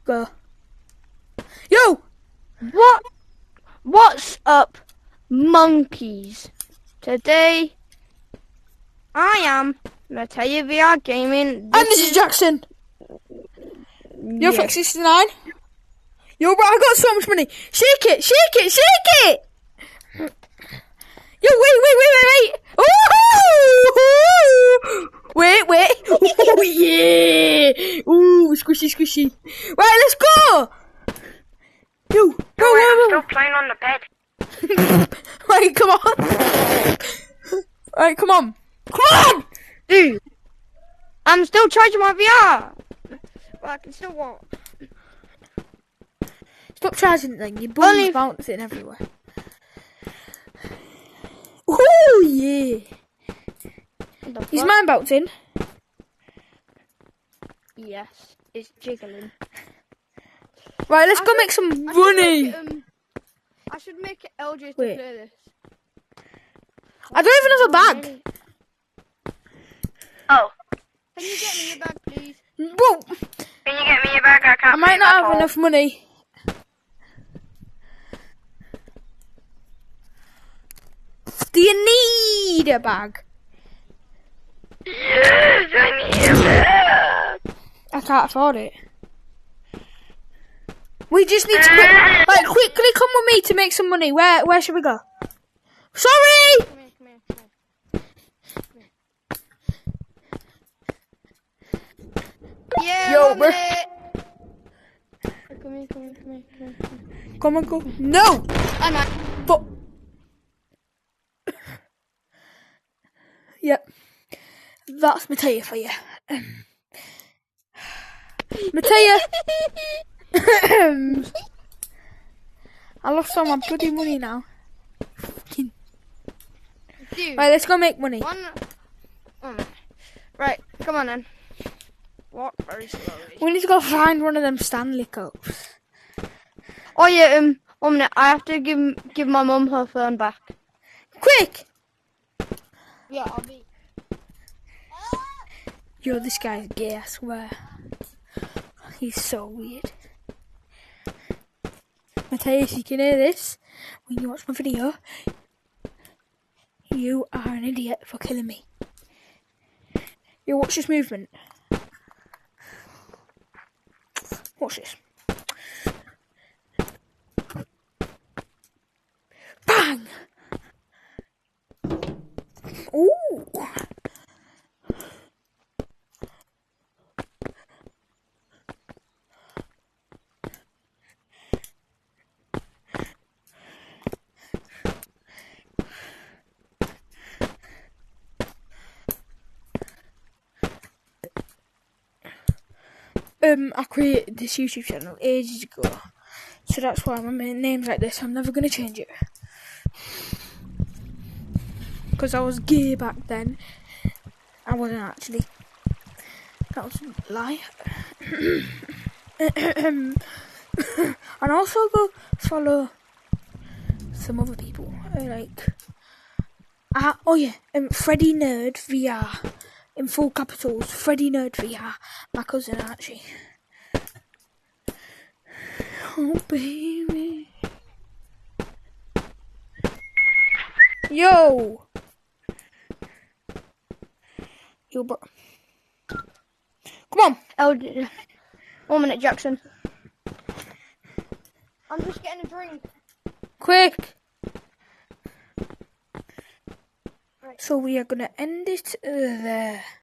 Go. Yo! What's up, monkeys? Today, I am Mateo VR Gaming. This is Jackson. You're Yeah. 69. Yo, bro, I got so much money. Shake it, shake it, shake it! Yo, wait. Ooh! Wait. Oh, yeah! Ooh, squishy. Right, let's go! Yo, go. I'm still playing on the bed. Right, come on. Right, come on. Dude, I'm still charging my VR. But I can still walk. Stop charging it then. Your bum's bouncing everywhere. Ooh, yeah. Is mine bouncing? Yes, it's jiggling. Right, let's go make some money. I should make it LJ to Wait. play this. I don't even have a bag. Oh. Can you get me your bag, please? Whoa. Can you get me your bag? I can't. I might not have enough money. Do you need a bag? Yes, I need a bag. I can't afford it. We just need to quickly come with me to make some money. Where should we go? Sorry! Come here. Yeah, Yo, bro. Come here. Come on, go. No! I'm not. But yep. That's Mateo for you. Mateo! I lost all my bloody money now. Dude. Right, let's go make money. Right, come on then. Walk very slowly. We need to go find one of them Stanley Cups. Oh yeah, 1 minute. I have to give my mum her phone back. Quick! Yeah, I'll be. Yo, this guy's gay, I swear. He's so weird. Matthias, you can hear this when you watch my video. You are an idiot for killing me. Yo, watch this movement. Watch this. Bang! Ooh! I created this YouTube channel ages ago, so that's why my name's like this. I'm never gonna change it because I was gay back then. I wasn't actually. That was a lie. And also go follow some other people Freddy Nerd VR. In full capitals, Freddy Nerd VR. My cousin Archie. Oh baby. Yo, bro. Come on. 1 minute, Jackson. I'm just getting a drink. Quick. Right. So we are gonna end it there.